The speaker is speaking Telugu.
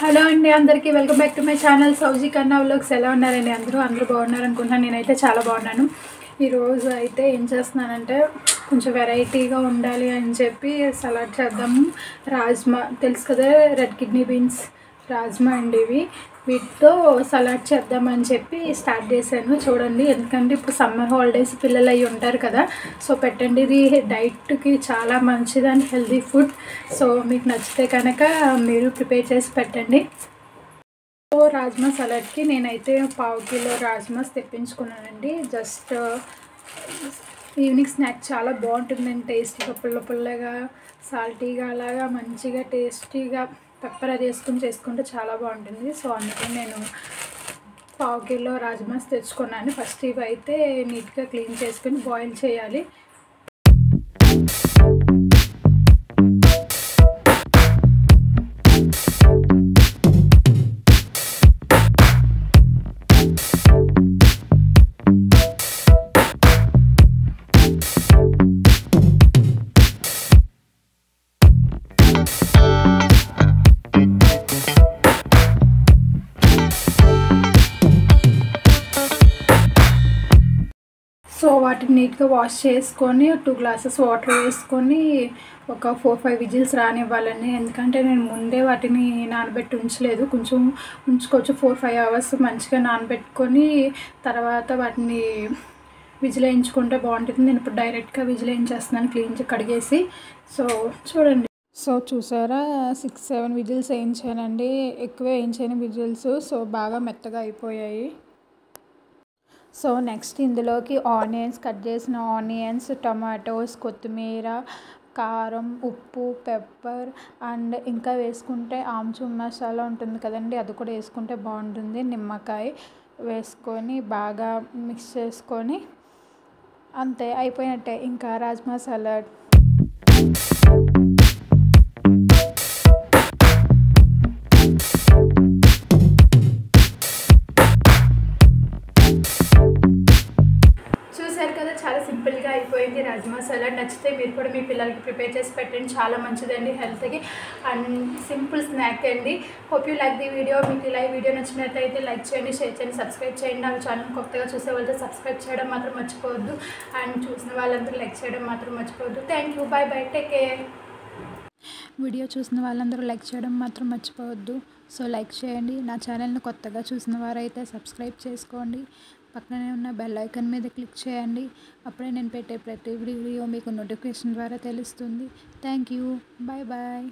హలో అండి అందరికీ welcome back to my channel Souji Kanna vlogs. ఎలా ఉన్నారండి? అందరూ బాగున్నారు అనుకుంటున్నాను. నేనైతే చాలా బాగున్నాను. ఈరోజు అయితే ఏం చేస్తున్నానంటే కొంచెం వెరైటీగా ఉండాలి అని చెప్పి సలాడ్ చేద్దాము. రాజ్మా తెలుసు కదా, రెడ్ కిడ్నీ బీన్స్ రాజ్మా అండి ఇవి. వీటితో సలాడ్ చేద్దామని చెప్పి స్టార్ట్ చేశాను. చూడండి, ఎందుకంటే ఇప్పుడు సమ్మర్ హాలిడేస్ పిల్లలు అయ్యి ఉంటారు కదా, సో పెట్టండి. ఇది డైట్కి చాలా మంచిది అండ్ హెల్దీ ఫుడ్. సో మీకు నచ్చితే కనుక మీరు ప్రిపేర్ చేసి పెట్టండి. సో రాజ్మా సలాడ్కి నేనైతే 1/2 కిలో రాజ్మాస్ తెప్పించుకున్నానండి. జస్ట్ ఈవినింగ్ స్నాక్ చాలా బాగుంటుందండి. టేస్టీగా పుల్ల పుల్లగా సాల్టీగా అలాగా మంచిగా టేస్టీగా పెప్పర్ అది వేసుకుని చేసుకుంటే చాలా బాగుంటుంది. సో అందుకని నేను 1/2 కిలో రాజ్మాస్ తెచ్చుకున్నాను. ఫస్ట్ ఇవి అయితే నీట్గా క్లీన్ చేసుకుని బాయిల్ చేయాలి. సో వాటిని నీట్గా వాష్ చేసుకొని 2 గ్లాసెస్ వాటర్ వేసుకొని ఒక 4-5 విజిల్స్ రానివ్వాలండి. ఎందుకంటే నేను ముందే వాటిని నానబెట్టి ఉంచలేదు, కొంచెం ఉంచుకోవచ్చు. 4-5 అవర్స్ మంచిగా నానబెట్టుకొని తర్వాత వాటిని విజిల్ వేయించుకుంటే బాగుంటుంది. నేను ఇప్పుడు డైరెక్ట్గా విజిల్ వేయించేస్తున్నాను, క్లీన్ కడిగేసి. సో చూడండి. సో చూసారా, 6-7 విజిల్స్ వేయించానండి. ఎక్కువ వేయించాను విజిల్స్. సో బాగా మెత్తగా అయిపోయాయి. సో నెక్స్ట్ ఇందులోకి ఆనియన్స్, కట్ చేసిన ఆనియన్స్, టమాటోస్, కొత్తిమీర, కారం, ఉప్పు, పెప్పర్ అండ్ ఇంకా వేసుకుంటే ఆమ్చూర్ మసాలా ఉంటుంది కదండి, అది కూడా వేసుకుంటే బాగుంటుంది. నిమ్మకాయ వేసుకొని బాగా మిక్స్ చేసుకొని అంతే, అయిపోయినట్టే ఇంకా రాజ్మా సలాడ్. చూసారు కదా, చాలా సింపుల్గా అయిపోయింది రాజ్మా సలాడ్. నచ్చితే మీరు కూడా మీ పిల్లలకి ప్రిపేర్ చేసి పెట్టండి. చాలా మంచిదండి హెల్త్కి అండ్ సింపుల్ స్నాక్ అండి. Hope you like the video. మీకు ఇలా ఈ వీడియో నచ్చినట్లయితే లైక్ చేయండి, షేర్ చేయండి, సబ్స్క్రైబ్ చేయండి. నా ఛానల్ కొత్తగా చూసే వాళ్ళతో సబ్స్క్రైబ్ చేయడం మాత్రం మర్చిపోవద్దు అండ్ చూసిన వాళ్ళందరూ లైక్ చేయడం మాత్రం మర్చిపోవద్దు. Thank you, bye bye, take care. Video చూసిన వాళ్ళందరూ లైక్ చేయడం మాత్రం మర్చిపోవద్దు. సో లైక్ చేయండి. నా ఛానల్ని కొత్తగా చూసిన వారైతే సబ్స్క్రైబ్ చేసుకోండి. పక్కనే ఉన్న బెల్ ఐకాన్ మీద క్లిక్ చేయండి. అప్పుడే నేను పెట్టే ప్రతి వీడియో మీకు నోటిఫికేషన్ ద్వారా తెలుస్తుంది. Thank you, bye bye.